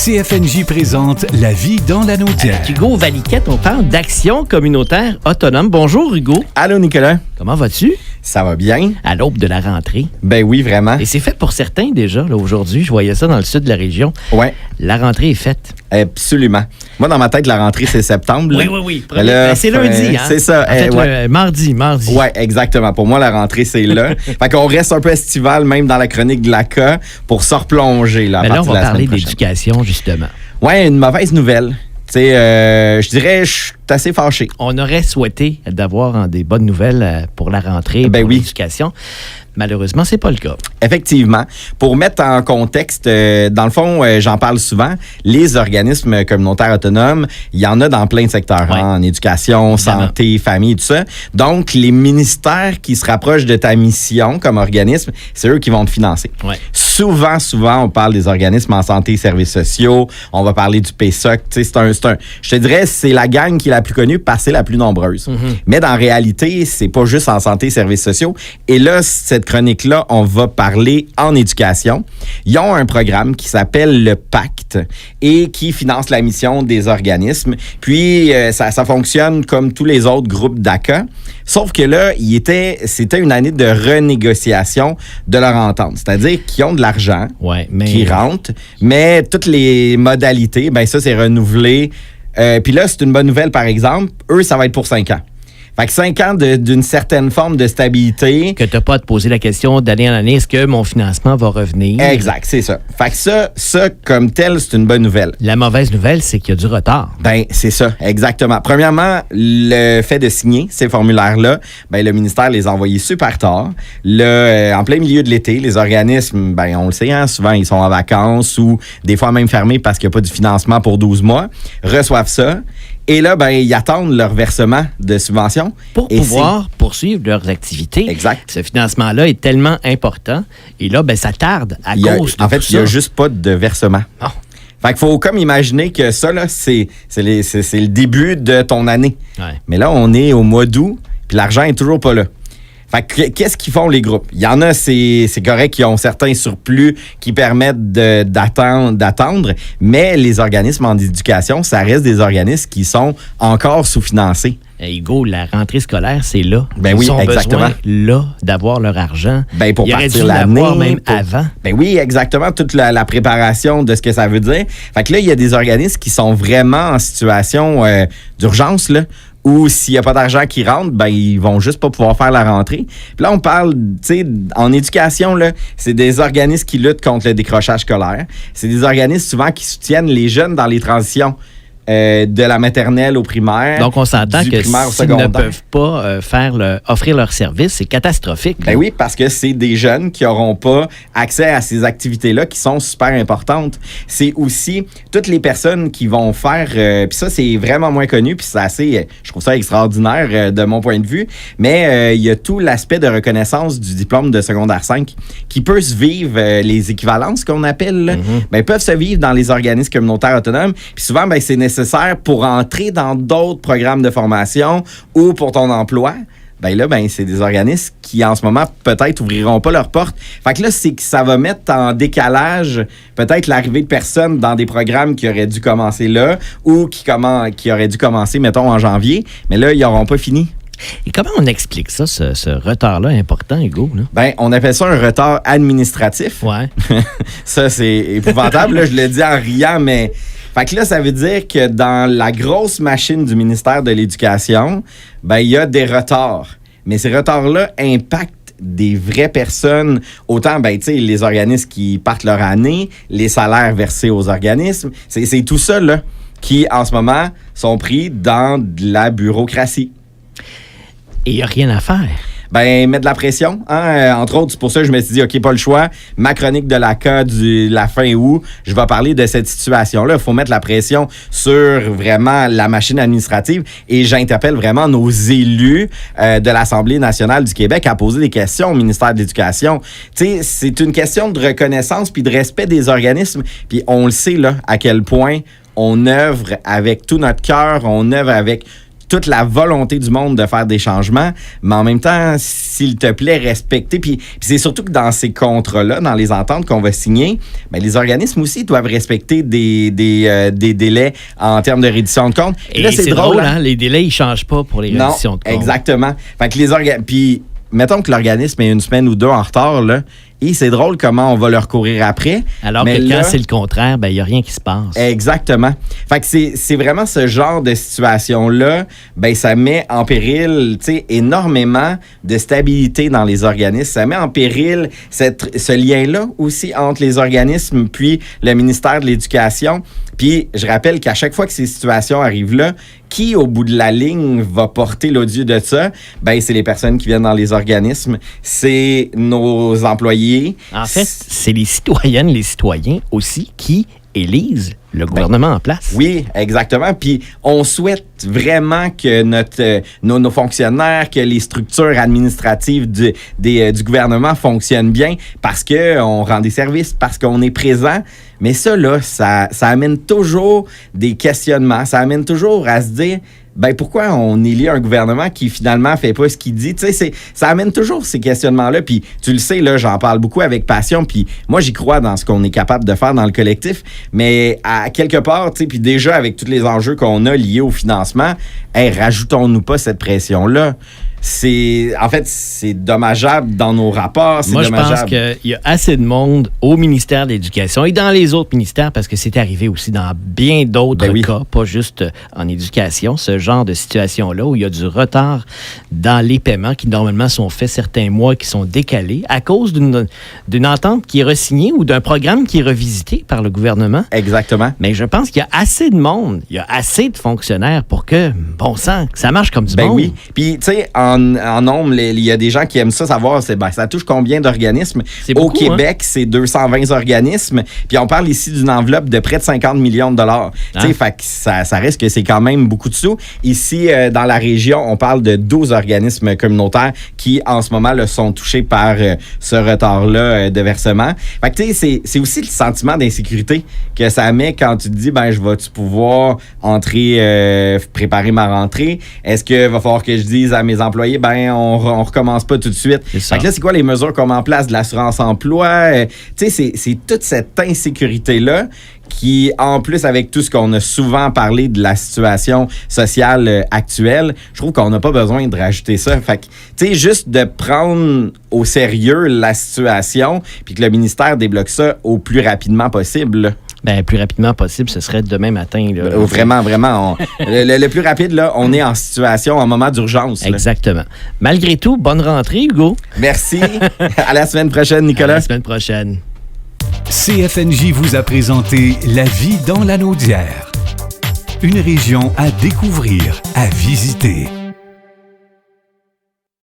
CFNJ présente La vie dans la Naudière. Avec Hugo Valiquette, on parle d'action communautaire autonome. Bonjour Hugo. Allô Nicolas. Comment vas-tu? Ça va bien? À l'aube de la rentrée. Ben oui, vraiment. Et c'est fait pour certains déjà, là, aujourd'hui. Je voyais ça dans le sud de la région. Ouais. La rentrée est faite. Absolument. Moi, dans ma tête, la rentrée, c'est septembre. Là. Oui. C'est lundi, hein? C'est ça. En fait, mardi. Oui, exactement. Pour moi, la rentrée, c'est là. Fait qu'on reste un peu estival, même dans la chronique de l'ACA, pour se replonger. Là, là, on va parler d'éducation, justement. Oui, une mauvaise nouvelle. Je dirais, je suis assez fâché. On aurait souhaité d'avoir des bonnes nouvelles pour la rentrée, pour l'éducation. Malheureusement, c'est pas le cas. Effectivement. Pour mettre en contexte, dans le fond, j'en parle souvent, les organismes communautaires autonomes, il y en a dans plein de secteurs, en éducation, santé, famille, tout ça. Donc, les ministères qui se rapprochent de ta mission comme organisme, c'est eux qui vont te financer. Ouais. Souvent, on parle des organismes en santé et services sociaux. On va parler du PSOC. Je te dirais, c'est la gang qui est la plus connue parce que c'est la plus nombreuse. Mm-hmm. Mais dans la réalité, c'est pas juste en santé et services sociaux. Et là, cette chronique-là, on va parler en éducation. Ils ont un programme qui s'appelle le Pacte et qui finance la mission des organismes. Puis, ça fonctionne comme tous les autres groupes d'ACA. Sauf que là, c'était une année de renégociation de leur entente. C'est-à-dire qu'ils ont de l'argent qui rentre, mais toutes les modalités, ben ça, c'est renouvelé. Puis là, c'est une bonne nouvelle, par exemple. Eux, ça va être pour 5 ans. Fait que 5 ans d'une certaine forme de stabilité. Que tu n'as pas à te poser la question d'année en année, est-ce que mon financement va revenir? Exact, c'est ça. Fait que ça comme tel, c'est une bonne nouvelle. La mauvaise nouvelle, c'est qu'il y a du retard. Ben, c'est ça, exactement. Premièrement, le fait de signer ces formulaires-là, ben, le ministère les a envoyés super tard. En plein milieu de l'été, les organismes, ben, on le sait, hein, souvent, ils sont en vacances ou des fois même fermés parce qu'il n'y a pas du financement pour 12 mois, reçoivent ça. Et là, ben, ils attendent leur versement de subvention. Pour pouvoir poursuivre leurs activités. Exact. Ce financement-là est tellement important. Et là, ben, ça tarde à cause de En fait, tout il n'y a ça. juste pas de versement. Oh. Fait qu'il faut comme imaginer que ça, là, c'est le début de ton année. Ouais. Mais là, on est au mois d'août, puis l'argent est toujours pas là. Fait que qu'est-ce qu'ils font, les groupes? Il y en a, c'est correct, qui ont certains surplus qui permettent d'attendre, mais les organismes en éducation, ça reste des organismes qui sont encore sous-financés. Hugo, la rentrée scolaire, c'est là. Ben oui, exactement. Là d'avoir leur argent. Ben pour partir l'année, même avant. Ben oui, exactement. Toute la préparation de ce que ça veut dire. Fait que là, il y a des organismes qui sont vraiment en situation d'urgence, là. Ou s'il n'y a pas d'argent qui rentre, ben ils vont juste pas pouvoir faire la rentrée. Puis là, on parle, tu sais, en éducation, là, c'est des organismes qui luttent contre le décrochage scolaire. C'est des organismes souvent qui soutiennent les jeunes dans les transitions. De la maternelle au primaire. Donc, on s'entend que s'ils ne peuvent pas offrir leur service, c'est catastrophique. Ben oui, parce que c'est des jeunes qui n'auront pas accès à ces activités-là qui sont super importantes. C'est aussi toutes les personnes qui vont faire... puis ça, c'est vraiment moins connu, puis c'est assez... je trouve ça extraordinaire de mon point de vue, mais il y a tout l'aspect de reconnaissance du diplôme de secondaire 5 qui peut se vivre, les équivalences qu'on appelle, là, ben, peuvent se vivre dans les organismes communautaires autonomes. Puis souvent, ben, c'est nécessaire pour entrer dans d'autres programmes de formation ou pour ton emploi. Ben là, ben c'est des organismes qui, en ce moment, peut-être ouvriront pas leurs portes. Fait que là, c'est que ça va mettre en décalage peut-être l'arrivée de personnes dans des programmes qui auraient dû commencer là ou qui auraient dû commencer, mettons, en janvier. Mais là, ils n'auront pas fini. Et comment on explique ça, ce retard-là important, Hugo? Là? Ben, on appelle ça un retard administratif. Ouais. Ça, c'est épouvantable. Là, je le dis en riant, mais... Fait que là, ça veut dire que dans la grosse machine du ministère de l'Éducation, ben il y a des retards. Mais ces retards-là impactent des vraies personnes, autant, ben tu sais, les organismes qui partent leur année, les salaires versés aux organismes, c'est tout ça, là, qui, en ce moment, sont pris dans de la bureaucratie. Et il n'y a rien à faire. Ben, mettre de la pression. Hein? Entre autres, c'est pour ça que je me suis dit, OK, pas le choix. Ma chronique de l'ACA de la fin août, je vais parler de cette situation-là. Il faut mettre la pression sur vraiment la machine administrative et j'interpelle vraiment nos élus de l'Assemblée nationale du Québec à poser des questions au ministère de l'Éducation. Tu sais, c'est une question de reconnaissance puis de respect des organismes. Puis on le sait, là, à quel point on œuvre avec tout notre cœur, on œuvre avec toute la volonté du monde de faire des changements, mais en même temps, s'il te plaît, respecter. Puis c'est surtout que dans ces contrats-là, dans les ententes qu'on va signer, bien, les organismes aussi doivent respecter des délais en termes de reddition de comptes. Et là, c'est drôle, hein? Les délais, ils ne changent pas pour les redditions de comptes. Exactement. Fait que puis, mettons que l'organisme est une semaine ou deux en retard, là, et c'est drôle comment on va leur courir après. Alors que quand c'est le contraire, il n'y a rien qui se passe. Exactement. Fait que c'est vraiment ce genre de situation-là, ça met en péril, énormément de stabilité dans les organismes. Ça met en péril ce lien-là aussi entre les organismes puis le ministère de l'Éducation. Puis, je rappelle qu'à chaque fois que ces situations arrivent-là, qui, au bout de la ligne, va porter l'odieux de ça? C'est les personnes qui viennent dans les organismes, c'est nos employés. En fait, c'est les citoyennes, les citoyens aussi qui élisent le gouvernement en place. Oui, exactement. Puis on souhaite vraiment que nos fonctionnaires, que les structures administratives du gouvernement fonctionnent bien parce qu'on rend des services, parce qu'on est présent. Mais ça, là, ça amène toujours des questionnements. Ça amène toujours à se dire, pourquoi on élit un gouvernement qui finalement fait pas ce qu'il dit? Tu sais, ça amène toujours ces questionnements-là. Puis tu le sais, là, j'en parle beaucoup avec passion. Puis moi, j'y crois dans ce qu'on est capable de faire dans le collectif. Mais à quelque part, tu sais, puis déjà avec tous les enjeux qu'on a liés au financement, rajoutons-nous pas cette pression-là. En fait, c'est dommageable dans nos rapports. Moi, je pense qu'il y a assez de monde au ministère de l'Éducation et dans les autres ministères, parce que c'est arrivé aussi dans bien d'autres cas, pas juste en éducation, ce genre de situation-là où il y a du retard dans les paiements qui, normalement, sont faits certains mois, qui sont décalés à cause d'une entente qui est re-signée ou d'un programme qui est revisité par le gouvernement. Exactement. Mais je pense qu'il y a assez de monde, il y a assez de fonctionnaires pour que, bon sang, que ça marche comme du monde. Oui. Puis, tu sais, en nombre, il y a des gens qui aiment ça savoir, ça touche combien d'organismes. Au Québec, c'est 220 organismes. Puis on parle ici d'une enveloppe de près de 50 millions de dollars. Fait que ça reste que c'est quand même beaucoup de sous. Ici, dans la région, on parle de 12 organismes communautaires qui, en ce moment, sont touchés par ce retard-là de versement. Fait que, tu sais, c'est aussi le sentiment d'insécurité que ça met quand tu te dis, je vais-tu pouvoir entrer, préparer ma rentrée? Est-ce qu'il va falloir que je dise à mes employés, on recommence pas tout de suite. Fait que là, c'est quoi les mesures qu'on met en place de l'assurance-emploi? Tu sais, c'est toute cette insécurité-là qui, en plus, avec tout ce qu'on a souvent parlé de la situation sociale actuelle, je trouve qu'on n'a pas besoin de rajouter ça. Fait que, tu sais, juste de prendre au sérieux la situation puis que le ministère débloque ça au plus rapidement possible. Plus rapidement possible, ce serait demain matin. Là. Vraiment. Le plus rapide, là, on est en situation, en moment d'urgence. Là. Exactement. Malgré tout, bonne rentrée, Hugo. Merci. À la semaine prochaine, Nicolas. À la semaine prochaine. CFNJ vous a présenté La vie dans la Naudière. Une région à découvrir, à visiter.